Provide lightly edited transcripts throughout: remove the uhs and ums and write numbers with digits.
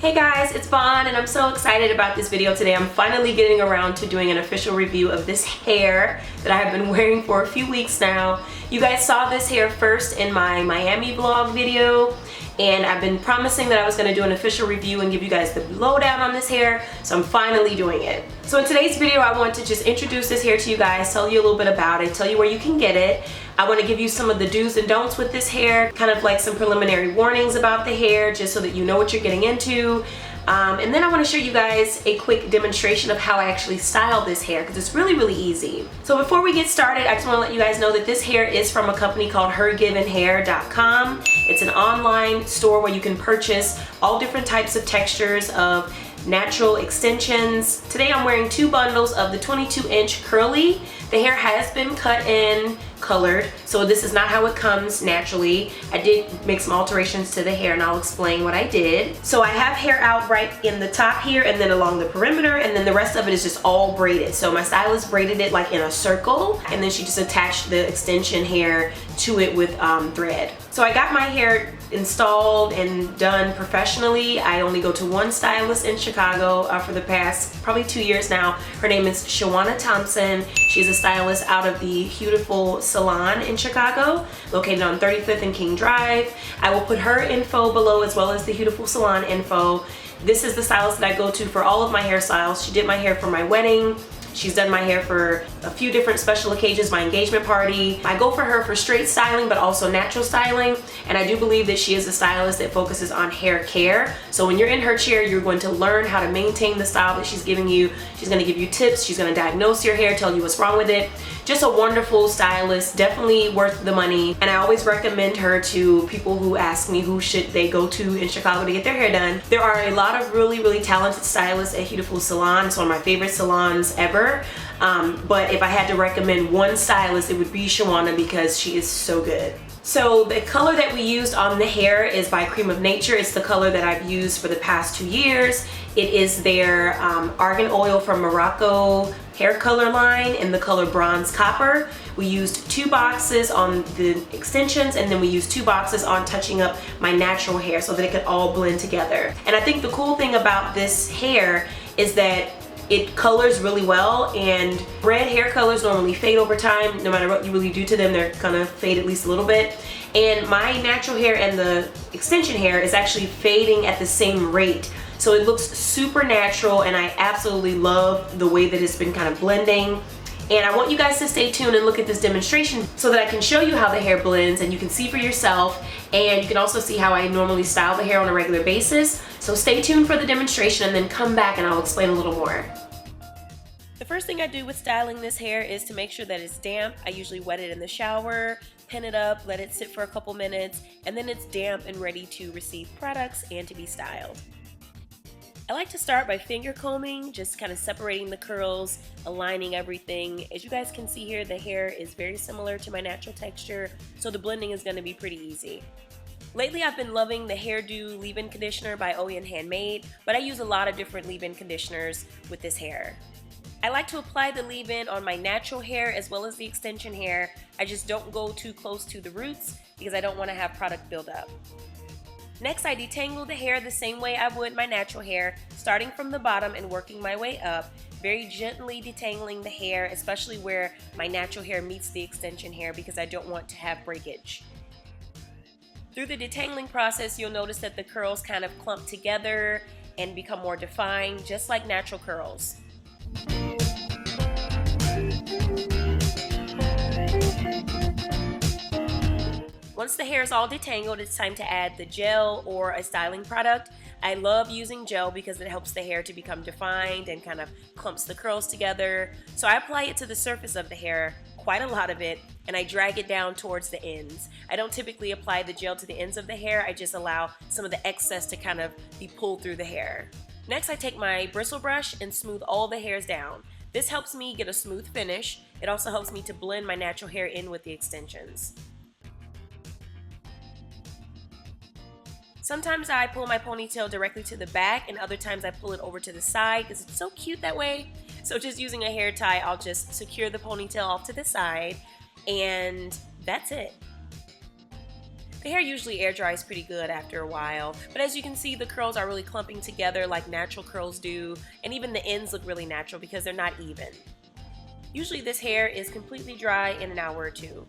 Hey guys, it's Vaughn and I'm so excited about this video today. I'm finally getting around to doing an official review of this hair that I have been wearing for a few weeks now. You guys saw this hair first in my Miami vlog video, and I've been promising that I was going to do an official review and give you guys the lowdown on this hair, so I'm finally doing it. So in today's video, I want to just introduce this hair to you guys, tell you a little bit about it, tell you where you can get it. I want to give you some of the do's and don'ts with this hair, kind of like some preliminary warnings about the hair, just so that you know what you're getting into. And then I want to show you guys a quick demonstration of how I actually style this hair, because it's really easy. So before we get started, I just want to let you guys know that this hair is from a company called HerGivenHair.com. It's an online store where you can purchase all different types of textures of natural extensions. Today I'm wearing 2 bundles of the 22-inch curly. The hair has been cut and colored, so this is not how it comes naturally. I did make some alterations to the hair and I'll explain what I did. So I have hair out right in the top here and then along the perimeter, and then the rest of it is just all braided. So my stylist braided it like in a circle, and then she just attached the extension hair to it with thread. So I got my hair installed and done professionally. I only go to one stylist in Chicago for the past probably 2 years now. Her name is Shawanna Thompson. She's a stylist out of the Huetiful Salon in Chicago, located on 35th and King Drive. I will put her info below as well as the Huetiful Salon info. This is the stylist that I go to for all of my hairstyles. She did my hair for my wedding. She's done my hair for a few different special occasions, my engagement party. I go for her for straight styling, but also natural styling. And I do believe that she is a stylist that focuses on hair care. So when you're in her chair, you're going to learn how to maintain the style that she's giving you. She's gonna give you tips. She's gonna diagnose your hair, tell you what's wrong with it. Just a wonderful stylist, definitely worth the money. And I always recommend her to people who ask me who should they go to in Chicago to get their hair done. There are a lot of really talented stylists at Huetiful Salon. It's one of my favorite salons ever. But if I had to recommend one stylist, it would be Shawanna, because she is so good. So the color that we used on the hair is by Cream of Nature. It's the color that I've used for the past 2 years. It is their argan oil from Morocco hair color line in the color Bronze Copper. We used 2 boxes on the extensions, and then we used 2 boxes on touching up my natural hair so that it could all blend together. And I think the cool thing about this hair is that it colors really well, and red hair colors normally fade over time. No matter what you really do to them, they're gonna fade at least a little bit. And my natural hair and the extension hair is actually fading at the same rate. So it looks super natural, and I absolutely love the way that it's been kind of blending. And I want you guys to stay tuned and look at this demonstration so that I can show you how the hair blends and you can see for yourself, and you can also see how I normally style the hair on a regular basis. So stay tuned for the demonstration and then come back and I'll explain a little more. The first thing I do with styling this hair is to make sure that it's damp. I usually wet it in the shower, pin it up, let it sit for a couple minutes, and then it's damp and ready to receive products and to be styled. I like to start by finger combing, just kind of separating the curls, aligning everything. As you guys can see here, the hair is very similar to my natural texture, so the blending is going to be pretty easy. Lately, I've been loving the Hairdo leave-in conditioner by OE and Handmade, but I use a lot of different leave-in conditioners with this hair. I like to apply the leave-in on my natural hair as well as the extension hair. I just don't go too close to the roots because I don't want to have product build up. Next, I detangle the hair the same way I would my natural hair, starting from the bottom and working my way up, very gently detangling the hair, especially where my natural hair meets the extension hair, because I don't want to have breakage. Through the detangling process, you'll notice that the curls kind of clump together and become more defined, just like natural curls. Once the hair is all detangled, it's time to add the gel or a styling product. I love using gel because it helps the hair to become defined and kind of clumps the curls together. So I apply it to the surface of the hair, quite a lot of it, and I drag it down towards the ends. I don't typically apply the gel to the ends of the hair. I just allow some of the excess to kind of be pulled through the hair. Next, I take my bristle brush and smooth all the hairs down. This helps me get a smooth finish. It also helps me to blend my natural hair in with the extensions. Sometimes I pull my ponytail directly to the back, and other times I pull it over to the side because it's so cute that way. So just using a hair tie, I'll just secure the ponytail off to the side, and that's it. The hair usually air dries pretty good after a while, but as you can see, the curls are really clumping together like natural curls do, and even the ends look really natural because they're not even. Usually this hair is completely dry in an hour or two.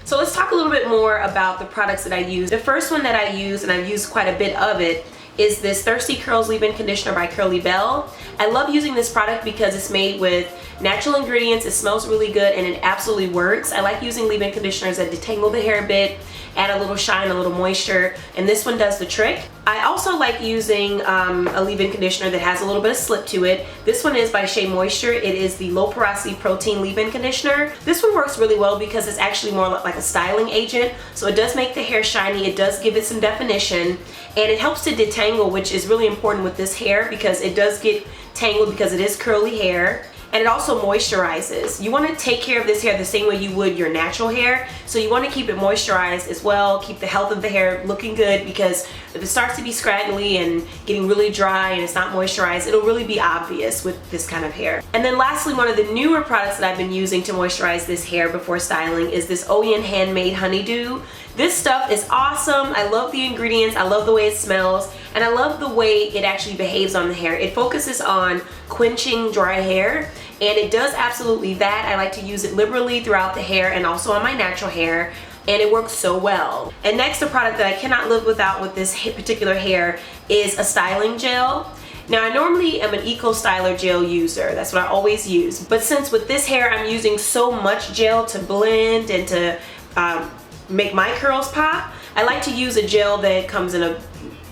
So let's talk a little bit more about the products that I use. The first one that I use, and I've used quite a bit of it, is this Thirsty Curls Leave-In Conditioner by Curly Bell. I love using this product because it's made with natural ingredients, it smells really good, and it absolutely works. I like using leave-in conditioners that detangle the hair a bit, add a little shine, a little moisture, and this one does the trick. I also like using a leave-in conditioner that has a little bit of slip to it. This one is by Shea Moisture. It is the Low Porosity Protein Leave-In Conditioner. This one works really well because it's actually more like a styling agent, so it does make the hair shiny, it does give it some definition, and it helps to detangle, which is really important with this hair because it does get tangled because it is curly hair. And it also moisturizes. You want to take care of this hair the same way you would your natural hair. So you want to keep it moisturized as well, keep the health of the hair looking good, because if it starts to be scraggly and getting really dry and it's not moisturized, it'll really be obvious with this kind of hair. And then lastly, one of the newer products that I've been using to moisturize this hair before styling is this Oyen Handmade Honeydew. This stuff is awesome. I love the ingredients, I love the way it smells, and I love the way it actually behaves on the hair. It focuses on quenching dry hair, and it does absolutely that. I like to use it liberally throughout the hair and also on my natural hair, and it works so well. And next, a product that I cannot live without with this particular hair is a styling gel. Now, I normally am an Eco Styler gel user. That's what I always use. But since with this hair I'm using so much gel to blend and to make my curls pop, I like to use a gel that comes in a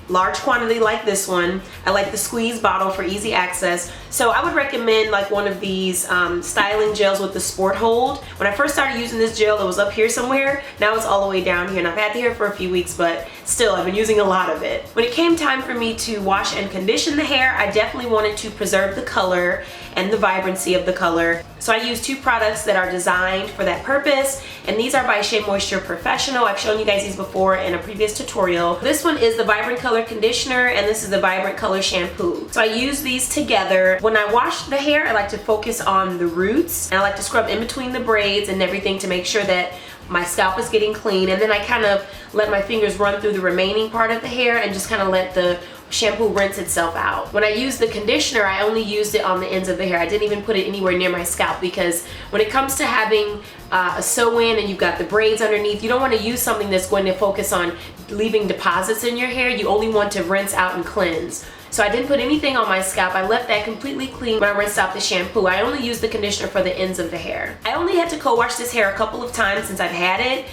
large quantity like this one. I like the squeeze bottle for easy access. So I would recommend like one of these styling gels with the sport hold. When I first started using this gel, it was up here somewhere. Now it's all the way down here, and I've had the hair for a few weeks, but still I've been using a lot of it. When it came time for me to wash and condition the hair, I definitely wanted to preserve the color and the vibrancy of the color. So I use two products that are designed for that purpose, and these are by Shea Moisture Professional. I've shown you guys these before in a previous tutorial. This one is the Vibrant Color Conditioner, and this is the Vibrant Color Shampoo. So I use these together. When I wash the hair, I like to focus on the roots, and I like to scrub in between the braids and everything to make sure that my scalp is getting clean, and then I kind of let my fingers run through the remaining part of the hair and just kind of let the shampoo rinse itself out. When I used the conditioner, I only used it on the ends of the hair. I didn't even put it anywhere near my scalp, because when it comes to having a sew-in and you've got the braids underneath, you don't want to use something that's going to focus on leaving deposits in your hair. You only want to rinse out and cleanse. So I didn't put anything on my scalp. I left that completely clean when I rinsed out the shampoo. I only used the conditioner for the ends of the hair. I only had to co-wash this hair a couple of times since I've had it.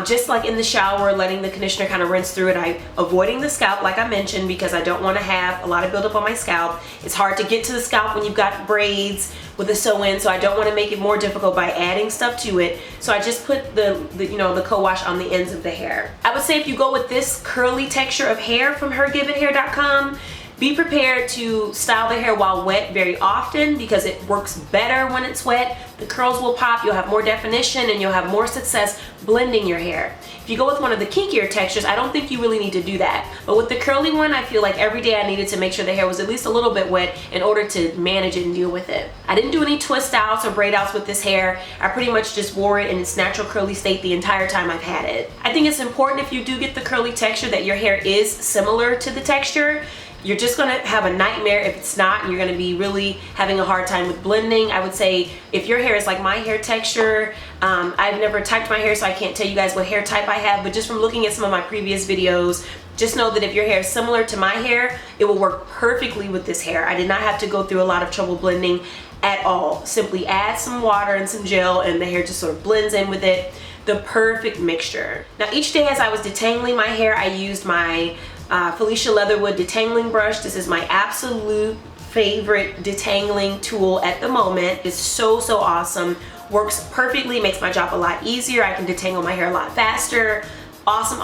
Just like in the shower, letting the conditioner kind of rinse through it. I'm avoiding the scalp, like I mentioned, because I don't want to have a lot of buildup on my scalp. It's hard to get to the scalp when you've got braids with a sew-in, so I don't want to make it more difficult by adding stuff to it. So I just put the co-wash on the ends of the hair. I would say if you go with this curly texture of hair from HerGivenHair.com, be prepared to style the hair while wet very often, because it works better when it's wet. The curls will pop, you'll have more definition, and you'll have more success blending your hair. If you go with one of the kinkier textures, I don't think you really need to do that. But with the curly one, I feel like every day I needed to make sure the hair was at least a little bit wet in order to manage it and deal with it. I didn't do any twist outs or braid outs with this hair. I pretty much just wore it in its natural curly state the entire time I've had it. I think it's important, if you do get the curly texture, that your hair is similar to the texture. You're just gonna have a nightmare if it's not, and you're gonna be really having a hard time with blending. I would say if your hair is like my hair texture, I've never typed my hair, so I can't tell you guys what hair type I have, but just from looking at some of my previous videos, just know that if your hair is similar to my hair, it will work perfectly with this hair. I did not have to go through a lot of trouble blending at all. Simply add some water and some gel, and the hair just sort of blends in with it. The perfect mixture. Now, each day as I was detangling my hair, I used my Felicia Leatherwood Detangling Brush. This is my absolute favorite detangling tool at the moment. It's so awesome. Works perfectly, makes my job a lot easier. I can detangle my hair a lot faster. Awesome.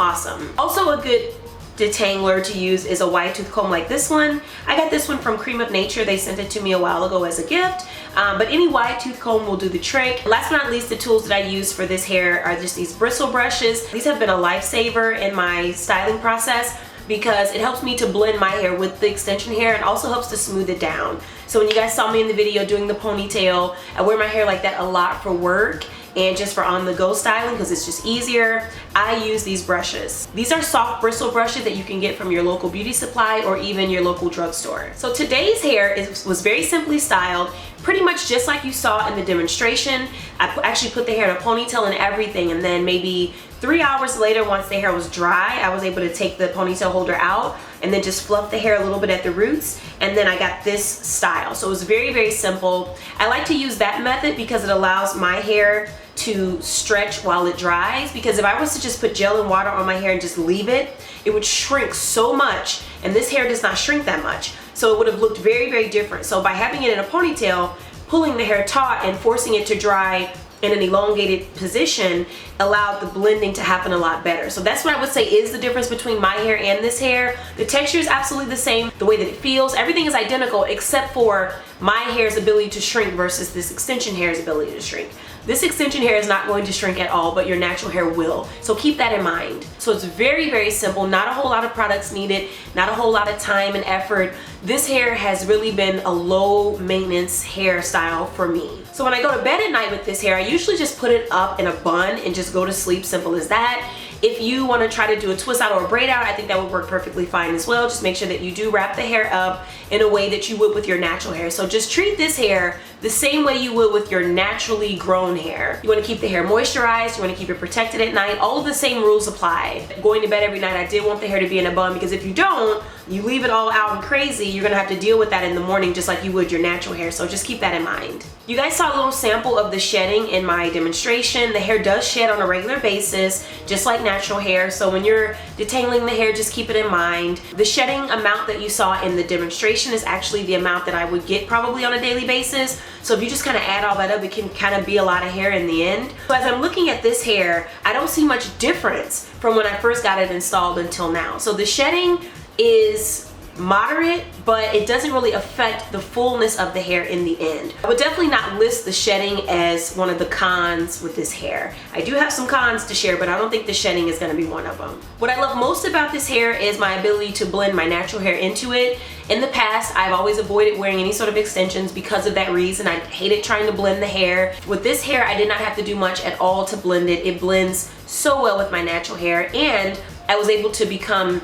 Also, a good detangler to use is a wide tooth comb like this one. I got this one from Cream of Nature. They sent it to me a while ago as a gift. But any wide tooth comb will do the trick. Last but not least, the tools that I use for this hair are just these bristle brushes. These have been a lifesaver in my styling process, because it helps me to blend my hair with the extension hair and also helps to smooth it down. So when you guys saw me in the video doing the ponytail, I wear my hair like that a lot for work, and just for on-the-go styling because it's just easier, I use these brushes. These are soft bristle brushes that you can get from your local beauty supply or even your local drugstore. So today's hair was very simply styled, pretty much just like you saw in the demonstration. I actually put the hair in a ponytail and everything, and then maybe 3 hours later, once the hair was dry, I was able to take the ponytail holder out and then just fluff the hair a little bit at the roots, and then I got this style. So it was very, very simple. I like to use that method because it allows my hair to stretch while it dries, because if I was to just put gel and water on my hair and just leave it, it would shrink so much, and this hair does not shrink that much. So it would have looked very, very different. So by having it in a ponytail, pulling the hair taut and forcing it to dry in an elongated position allowed the blending to happen a lot better. So that's what I would say is the difference between my hair and this hair. The texture is absolutely the same, the way that it feels, everything is identical except for my hair's ability to shrink versus this extension hair's ability to shrink. This extension hair is not going to shrink at all, but your natural hair will. So keep that in mind. So it's very, very simple. Not a whole lot of products needed, not a whole lot of time and effort. This hair has really been a low maintenance hairstyle for me. So when I go to bed at night with this hair, I usually just put it up in a bun and just go to sleep, simple as that. If you want to try to do a twist out or a braid out, I think that would work perfectly fine as well. Just make sure that you do wrap the hair up in a way that you would with your natural hair. So just treat this hair the same way you would with your naturally grown hair. You want to keep the hair moisturized, you want to keep it protected at night. All of the same rules apply. Going to bed every night, I did want the hair to be in a bun, because if you don't, you leave it all out and crazy, you're gonna have to deal with that in the morning just like you would your natural hair. So just keep that in mind. You guys saw a little sample of the shedding in my demonstration. The hair does shed on a regular basis, just like natural hair. So when you're detangling the hair, just keep it in mind. The shedding amount that you saw in the demonstration is actually the amount that I would get probably on a daily basis. So if you just kind of add all that up, it can kind of be a lot of hair in the end. So as I'm looking at this hair, I don't see much difference from when I first got it installed until now. So the shedding is moderate, but it doesn't really affect the fullness of the hair in the end. I would definitely not list the shedding as one of the cons with this hair. I do have some cons to share, but I don't think the shedding is going to be one of them. What I love most about this hair is my ability to blend my natural hair into it. In the past, I've always avoided wearing any sort of extensions because of that reason. I hated trying to blend the hair. With this hair, I did not have to do much at all to blend it. It blends so well with my natural hair, and I was able to become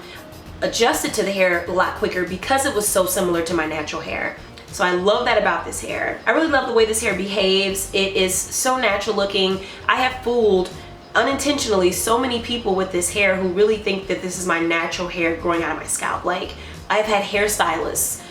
adjusted to the hair a lot quicker because it was so similar to my natural hair. So I love that about this hair. I really love the way this hair behaves. It is so natural looking. I have fooled unintentionally so many people with this hair who really think that this is my natural hair growing out of my scalp. Like, I've had hairstylists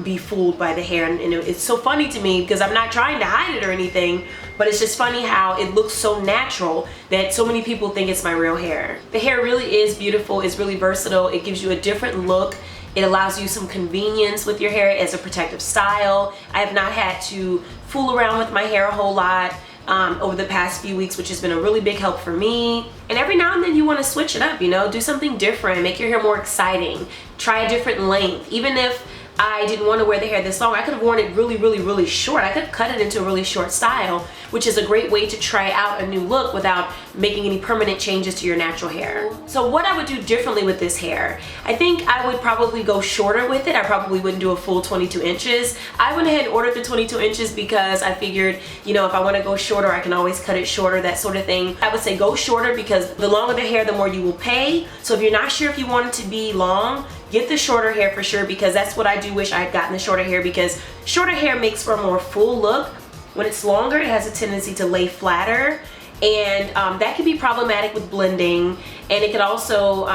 be fooled by the hair, and it's so funny to me because I'm not trying to hide it or anything, but it's just funny how it looks so natural that so many people think it's my real hair. The hair really is beautiful. It's really versatile. It gives you a different look. It allows you some convenience with your hair as a protective style. I have not had to fool around with my hair a whole lot over the past few weeks, which has been a really big help for me. And every now and then you want to switch it up, you know, do something different, make your hair more exciting, try a different length. Even if I didn't want to wear the hair this long, I could have worn it really, really, really short. I could have cut it into a really short style, which is a great way to try out a new look without making any permanent changes to your natural hair. So what I would do differently with this hair, I think I would probably go shorter with it. I probably wouldn't do a full 22 inches. I went ahead and ordered the 22 inches because I figured, you know, if I want to go shorter, I can always cut it shorter, that sort of thing. I would say go shorter because the longer the hair, the more you will pay. So if you're not sure if you want it to be long, get the shorter hair for sure, because that's what I do wish I had gotten the shorter hair, because shorter hair makes for a more full look. When it's longer, it has a tendency to lay flatter, and that can be problematic with blending, and it could also,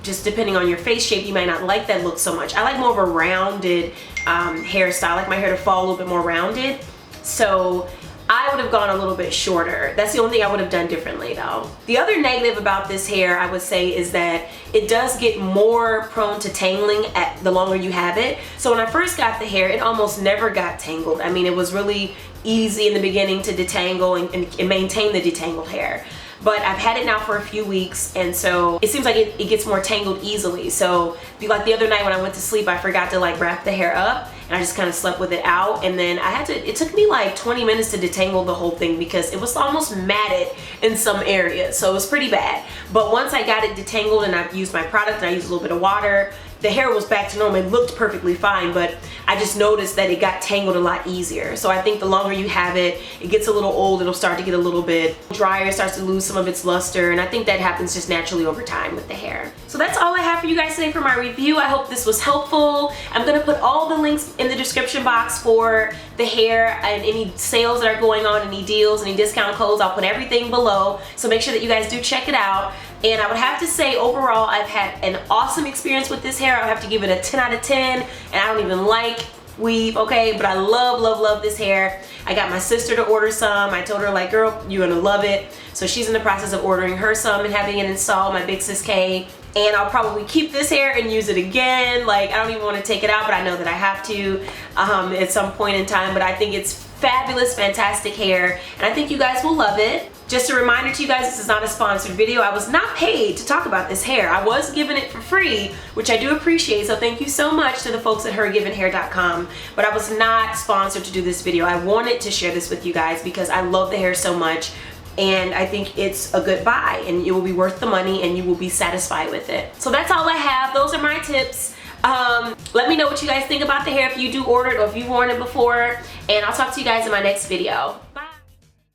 just depending on your face shape, you might not like that look so much. I like more of a rounded hairstyle. I like my hair to fall a little bit more rounded, so I would have gone a little bit shorter. That's the only thing I would have done differently though. The other negative about this hair, I would say, is that it does get more prone to tangling at the longer you have it. So when I first got the hair, it almost never got tangled. I mean, it was really easy in the beginning to detangle and maintain the detangled hair. But I've had it now for a few weeks, and so it seems like it gets more tangled easily. So like the other night when I went to sleep, I forgot to like wrap the hair up, and I just kind of slept with it out, and then it took me like 20 minutes to detangle the whole thing because it was almost matted in some areas, so it was pretty bad. But once I got it detangled and I've used my product and I used a little bit of water, the hair was back to normal. It looked perfectly fine, but I just noticed that it got tangled a lot easier. So I think the longer you have it, it gets a little old, it'll start to get a little bit drier, starts to lose some of its luster, and I think that happens just naturally over time with the hair. So that's all I have for you guys today for my review. I hope this was helpful. I'm gonna put all the links in the description box for the hair and any sales that are going on, any deals, any discount codes. I'll put everything below, so make sure that you guys do check it out. And I would have to say, overall, I've had an awesome experience with this hair. I would have to give it a 10 out of 10, and I don't even like weave, okay? But I love, love, love this hair. I got my sister to order some. I told her, like, girl, you're gonna love it. So she's in the process of ordering her some and having it installed, my big sis K. And I'll probably keep this hair and use it again. Like, I don't even want to take it out, but I know that I have to at some point in time. But I think it's fabulous, fantastic hair, and I think you guys will love it. Just a reminder to you guys, this is not a sponsored video. I was not paid to talk about this hair. I was given it for free, which I do appreciate, so thank you so much to the folks at HerGivenHair.com. But I was not sponsored to do this video. I wanted to share this with you guys because I love the hair so much, and I think it's a good buy, and it will be worth the money, and you will be satisfied with it. So that's all I have. Those are my tips. Let me know what you guys think about the hair if you do order it or if you've worn it before, and I'll talk to you guys in my next video.